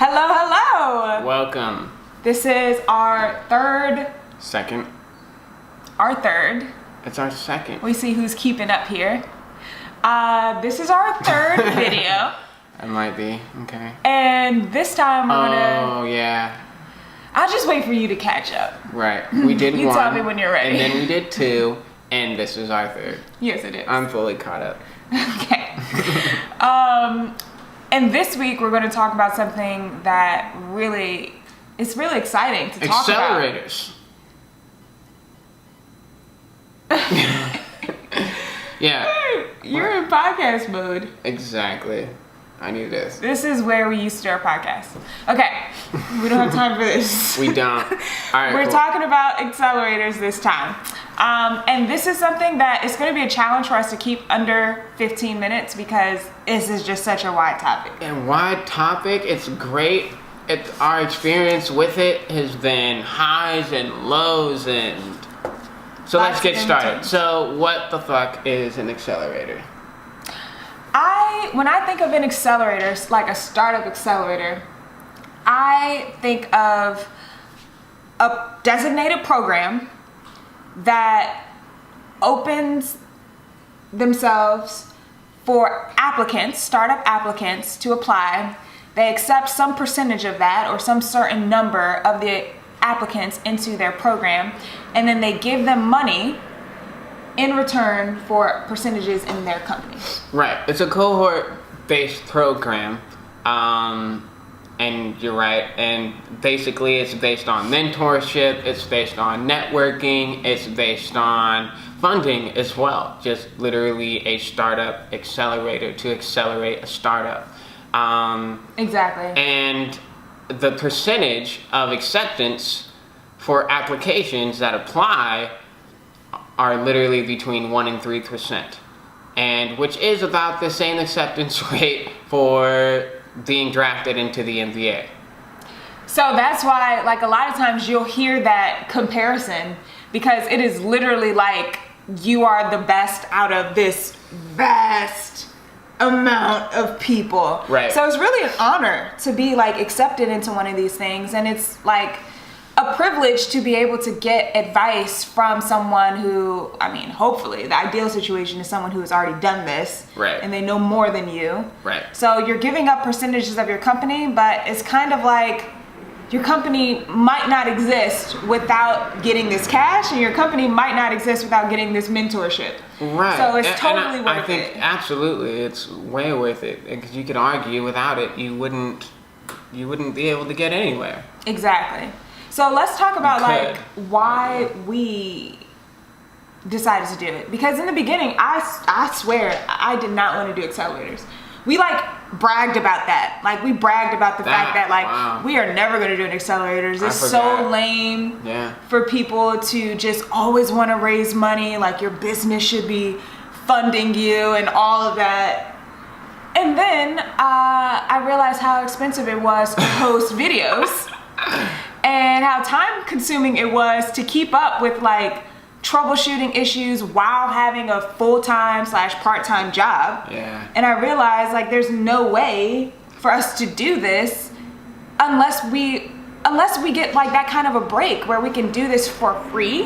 Hello, hello. Welcome. This is our third. Second. Our third. It's our second. We see who's keeping up here. This is our third video. It might be. Okay. And this time we're gonna. Oh, yeah. I'll just wait for you to catch up. Right. We did You one. tell me when you're ready. And then we did two. And this is our third. Yes, it is. I'm fully caught up. Okay. And this week we're going to talk about something that it's really exciting to talk about. Accelerators. Yeah. You're in podcast mode. Exactly. I knew this. This is where we used to do our podcast. Okay. We don't have time for this. We don't. All right. We're cool. talking about accelerators this time. And this is something that is going to be a challenge for us to keep under 15 minutes because this is just such a wide topic. And wide topic, it's great. Our experience with it has been highs and lows, and so let's get started. So what the fuck is an accelerator? When I think of an accelerator, like a startup accelerator, I think of a designated program that opens themselves for applicants, startup applicants, to apply. They accept some percentage of that or some certain number of the applicants into their program, and then they give them money in return for percentages in their company. Right. It's a cohort-based program. And you're right. And basically it's based on mentorship, it's based on networking, it's based on funding as well. Just literally a startup accelerator to accelerate a startup. Exactly. And the percentage of acceptance for applications that apply are literally between 1% and 3%, and which is about the same acceptance rate for being drafted into the NBA. So that's why, like, a lot of times you'll hear that comparison because it is literally like you are the best out of this vast amount of people. Right. So it's really an honor to be like accepted into one of these things, and it's like a privilege to be able to get advice from someone who, I mean, hopefully the ideal situation is someone who has already done this. Right. And they know more than you. Right. So you're giving up percentages of your company, but it's kind of like your company might not exist without getting this cash, and your company might not exist without getting this mentorship. Right. So it's totally worth I think it. Absolutely, it's way worth it, because you could argue without it you wouldn't be able to get anywhere. Exactly. So let's talk about like why we decided to do it. Because in the beginning, I swear I did not want to do accelerators. We like bragged about that. Like we bragged about the fact that like wow. we are never going to do an accelerators. It's so lame for people to just always want to raise money. Like your business should be funding you and all of that. And then I realized how expensive it was to post videos. And how time consuming it was to keep up with like troubleshooting issues while having a full-time / part-time job. Yeah. And I realized like there's no way for us to do this unless we get like that kind of a break where we can do this for free.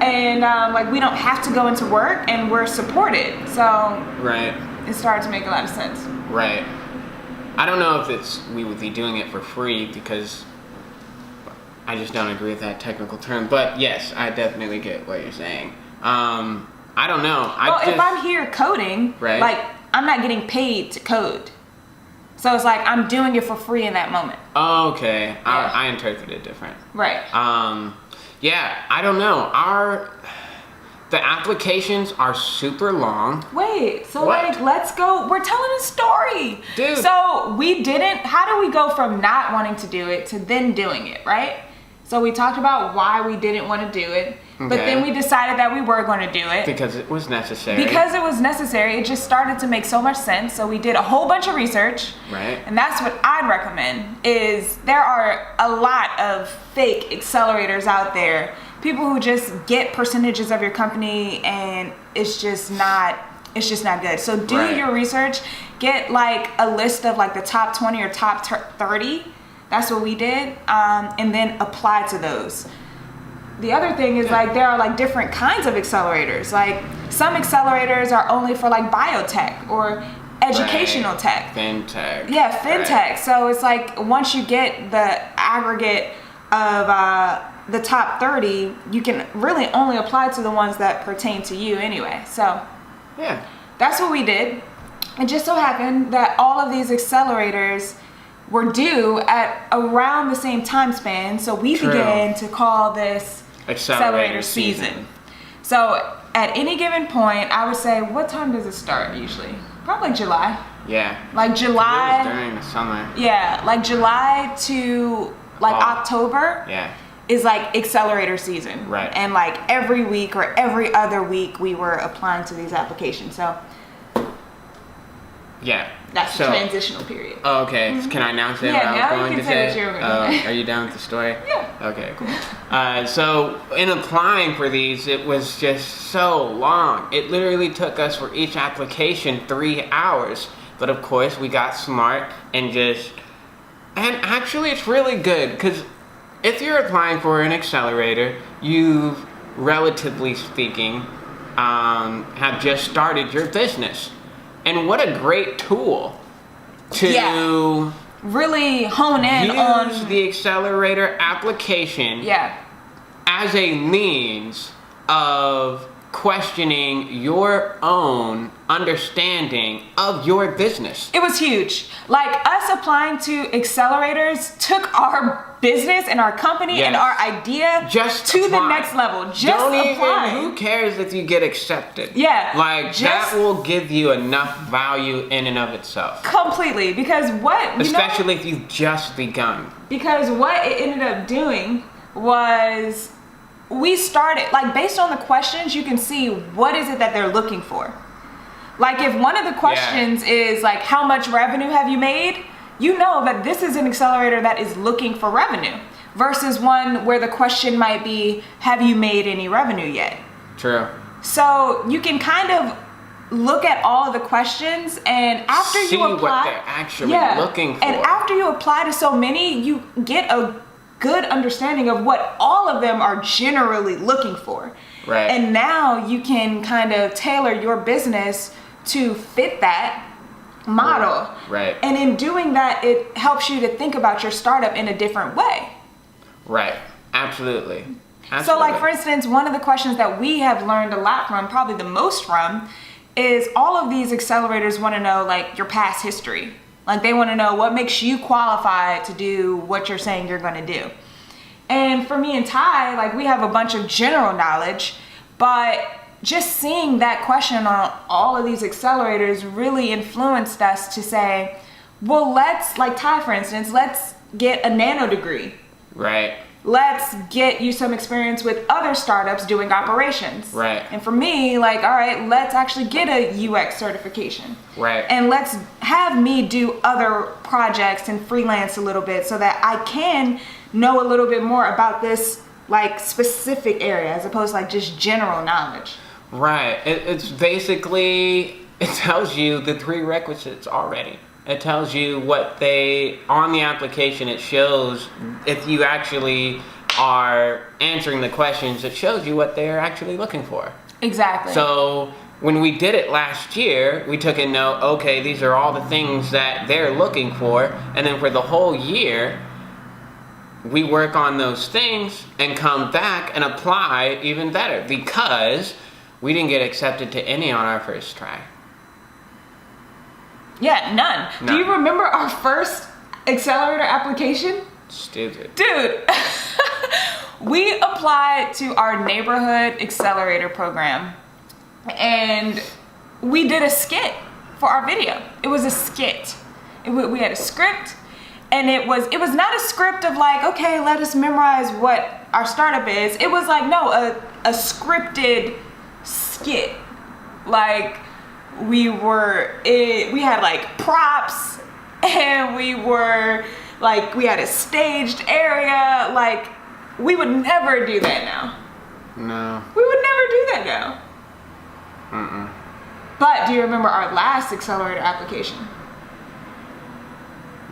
And like we don't have to go into work and we're supported. So right. It started to make a lot of sense. Right. I don't know if we would be doing it for free, because I just don't agree with that technical term. But yes, I definitely get what you're saying. I don't know. If I'm here coding, right. like I'm not getting paid to code. So it's like I'm doing it for free in that moment. Oh, okay. Yeah. I interpret it different. Right. Yeah, I don't know. The applications are super long. Wait, so What? like let's go. We're telling a story. Dude. So how do we go from not wanting to do it to then doing it, right? So we talked about why we didn't want to do it, but then we decided that we were going to do it. Because it was necessary. Because it was necessary. It just started to make so much sense. So we did a whole bunch of research. Right. And that's what I'd recommend is there are a lot of fake accelerators out there. People who just get percentages of your company, and it's just not good. So do your research get like a list of like the top 20 or top 30. That's what we did, and then apply to those. The other thing is like there are like different kinds of accelerators. Like some accelerators are only for like biotech or educational tech. Fintech. Yeah, fintech. Right. So it's like once you get the aggregate of the top 30, you can really only apply to the ones that pertain to you anyway. So yeah, that's what we did. It just so happened that all of these accelerators were due at around the same time span. So we began to call this accelerator season. So at any given point, I would say, what time does it start usually? Probably July. Yeah. Like July. It was during the summer. Yeah, like July to like October. Yeah. Is like accelerator season. Right. And like every week or every other week we were applying to these applications. So yeah. That's the transitional period. Oh, okay. Mm-hmm. Can I now say what I was going to say? What you were going to say. Are you down with the story? Yeah. Okay, cool. So in applying for these, it was just so long. It literally took us for each application 3 hours. But of course, we got smart and actually it's really good because if you're applying for an accelerator, you've, relatively speaking, have just started your business. And what a great tool to really hone in use on the accelerator application as a means of questioning your own understanding of your business. It was huge. Like us applying to accelerators took our business and our company and our idea just to the next level. Just apply. Who cares if you get accepted? Yeah. Like that will give you enough value in and of itself. Completely. Because especially if you've just begun. Because what it ended up doing was we started, like based on the questions, you can see what is it that they're looking for. Like if one of the questions is like, how much revenue have you made? You know that this is an accelerator that is looking for revenue versus one where the question might be, have you made any revenue yet? True. So you can kind of look at all of the questions and after you apply, what they're actually looking for. And after you apply to so many, you get a good understanding of what all of them are generally looking for. Right. And now you can kind of tailor your business to fit that model. Right. And in doing that, it helps you to think about your startup in a different way. Right. Absolutely. So like for instance, one of the questions that we have learned a lot from, probably the most from, is all of these accelerators want to know like your past history. Like they want to know what makes you qualified to do what you're saying you're going to do. And for me and Ty, like we have a bunch of general knowledge, but just seeing that question on all of these accelerators really influenced us to say, well, let's, like Ty, for instance, let's get a nano degree. Right. Let's get you some experience with other startups doing operations. Right. And for me, like, all right, let's actually get a UX certification. Right. And let's have me do other projects and freelance a little bit so that I can know a little bit more about this like specific area as opposed to like just general knowledge. Right. It's basically, it tells you the prerequisites already. It tells you what on the application, it shows if you actually are answering the questions, it shows you what they're actually looking for. Exactly. So when we did it last year, we took a note, okay, these are all the things that they're looking for. And then for the whole year, we work on those things and come back and apply even better because we didn't get accepted to any on our first try. Yeah, none. Do you remember our first accelerator application? Stupid. Dude, we applied to our neighborhood accelerator program and we did a skit for our video. It was a skit. We had a script and it was not a script of like, okay, let us memorize what our startup is. It was like, no, a scripted skit. Like, we had like props and we had a staged area. Like, we would never do that now. No. We would never do that now. But do you remember our last accelerator application?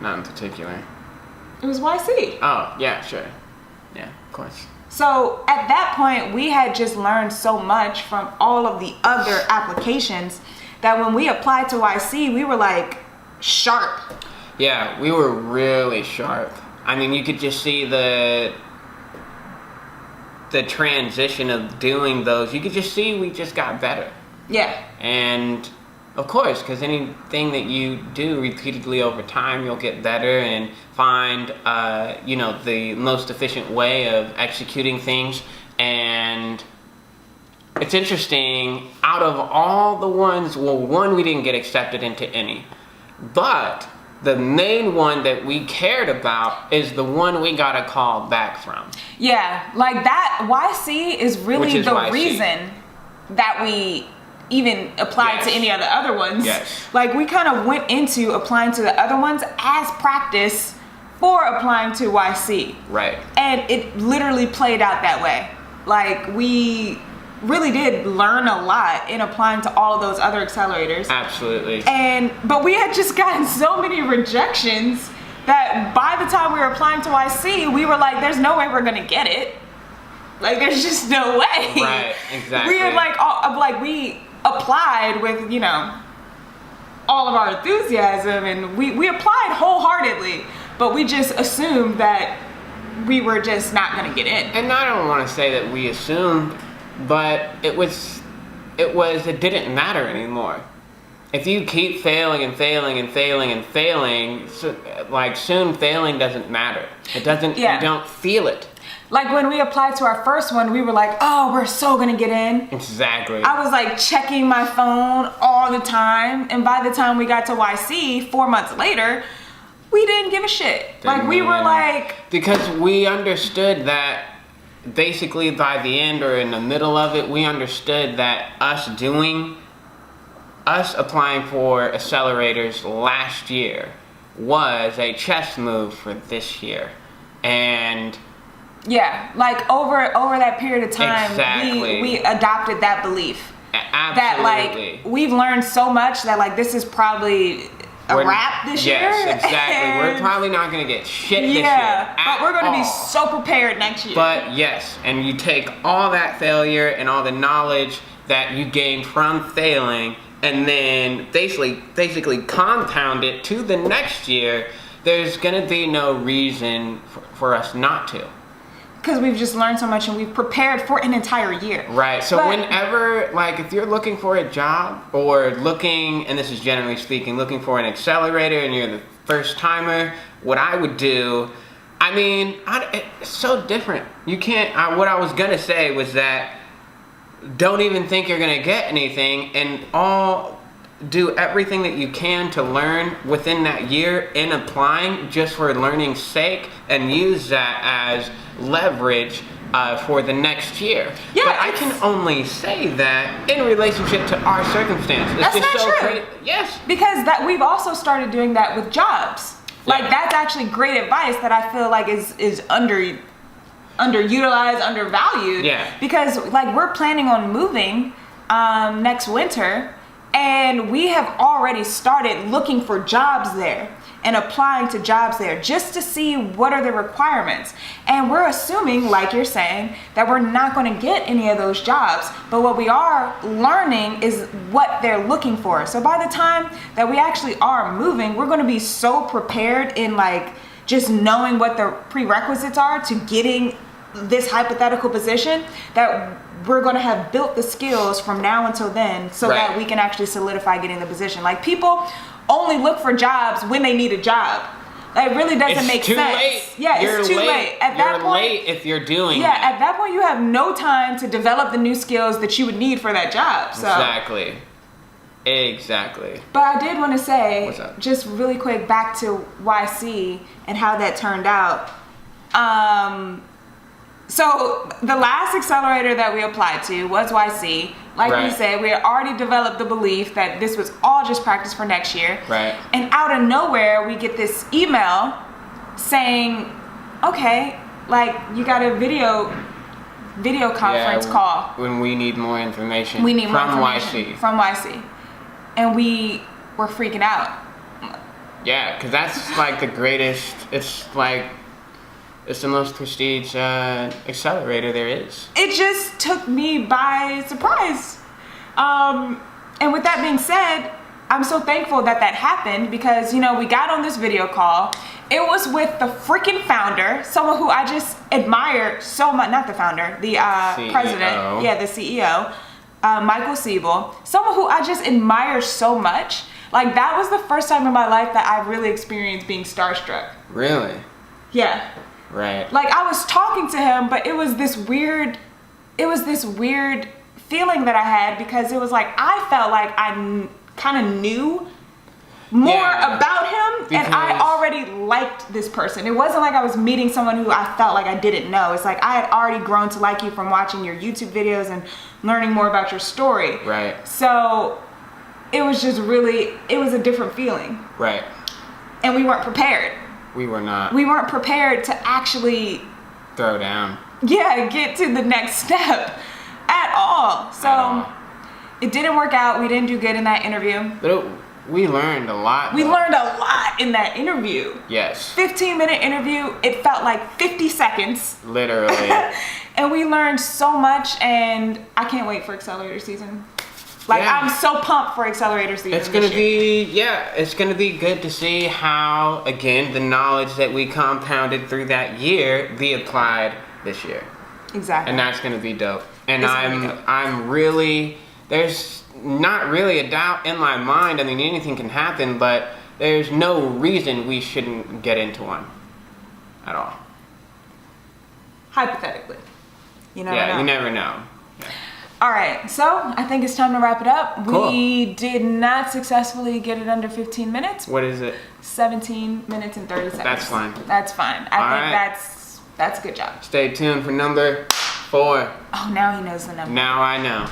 Not in particular. It was YC. Oh, yeah, sure. Yeah, of course. So at that point, we had just learned so much from all of the other applications that when we applied to YC, we were like sharp. Yeah, we were really sharp. I mean, you could just see the transition of doing those. You could just see we just got better. Yeah. And of course, because anything that you do repeatedly over time, you'll get better and find, the most efficient way of executing things. And it's interesting, out of all the ones, well, one, we didn't get accepted into any. But the main one that we cared about is the one we got a call back from. Yeah, like that YC is really the YC. Reason that we even applied to any of the other ones. Yes. Like we kind of went into applying to the other ones as practice for applying to YC. Right. And it literally played out that way. Like we really did learn a lot in applying to all of those other accelerators. Absolutely. But we had just gotten so many rejections that by the time we were applying to YC, we were like, there's no way we're gonna get it. Like there's just no way. Right, exactly. We had we applied with, all of our enthusiasm, and we applied wholeheartidly, but we just assumed that we were just not gonna get in. And I don't want to say that we assumed, but it didn't matter anymore. If you keep failing and failing and failing and failing, soon failing doesn't matter. It doesn't, You don't feel it. Like when we applied to our first one, we were like, oh, we're so gonna get in. Exactly. I was like checking my phone all the time, and by the time we got to YC 4 months later, we didn't give a shit. We were like... Because we understood that basically by the end or in the middle of it, we understood that us applying for accelerators last year was a chess move for this year. And yeah, like over that period of time, exactly. we adopted that belief. Absolutely. That we've learned so much that this is probably a wrap this year. Yes, exactly. We're probably not going to get shit this year. But we're going to be so prepared next year. But yes, and you take all that failure and all the knowledge that you gained from failing and then basically compound it to the next year, there's going to be no reason for us not to. Because we've just learned so much and we've prepared for an entire year. Right. So whenever, if you're looking for a job or looking, and this is generally speaking, looking for an accelerator and you're the first timer, what I would do, it's so different. You can't, what I was going to say was that don't even think you're going to get anything and do everything that you can to learn within that year in applying just for learning's sake and use that as leverage for the next year. Yeah, but I can only say that in relationship to our circumstances. That's not true. Yes. Because we've also started doing that with jobs. Yeah. That's actually great advice that I feel like is underutilized, undervalued. Yeah. Because we're planning on moving next winter, and we have already started looking for jobs there and applying to jobs there just to see what are the requirements. And we're assuming, like you're saying, that we're not going to get any of those jobs. But what we are learning is what they're looking for. So by the time that we actually are moving, we're going to be so prepared in just knowing what the prerequisites are to getting this hypothetical position that we're going to have built the skills from now until then so that we can actually solidify getting the position. People only look for jobs when they need a job. It really doesn't make sense. Late. Yeah, it's too late. At that point, late if you're doing that. At that point, you have no time to develop the new skills that you would need for that job. So. Exactly. But I did want to say, what's up? Just really quick, back to YC and how that turned out. So the last accelerator that we applied to was YC. We said, we had already developed the belief that this was all just practice for next year. Right. And out of nowhere, we get this email saying, okay, you got a video conference call. When we need more information. We need from more information YC. From YC. and we were freaking out. Yeah, because that's like the greatest. It's the most prestige accelerator there is. It just took me by surprise. And with that being said, I'm so thankful that happened because, you know, we got on this video call. It was with the freaking founder, someone who I just admire so much. Not the founder, the president. Yeah, the CEO, Michael Siebel. Someone who I just admire so much. Like, that was the first time in my life that I really experienced being starstruck. Really? Yeah. Right. Like, I was talking to him, but it was this weird feeling that I had because it was like I felt like I kind of knew more about him and I already liked this person. It wasn't like I was meeting someone who I felt like I didn't know. It's like I had already grown to like you from watching your YouTube videos and learning more about your story. Right. So it was just it was a different feeling. Right. And we weren't prepared. We were not. We weren't prepared to actually throw down. Yeah, get to the next step at all. So it didn't work out. We didn't do good in that interview. But we learned a lot. We learned a lot in that interview. Yes. 15-minute interview. It felt like 50 seconds. Literally. And we learned so much, and I can't wait for Accelerator season. Like, I'm so pumped for Accelerator season. It's gonna it's gonna be good to see how, again, the knowledge that we compounded through that year be applied this year. Exactly. And that's gonna be dope. And I'm really, there's not really a doubt in my mind. I mean, anything can happen, but there's no reason we shouldn't get into one at all. Hypothetically. You never know. You never know. Yeah. All right, so I think it's time to wrap it up. Cool. We did not successfully get it under 15 minutes. What is it? 17 minutes and 30 seconds. That's fine. That's fine. I think that's a good job. Stay tuned for number 4. Oh, now he knows the number. Now I know.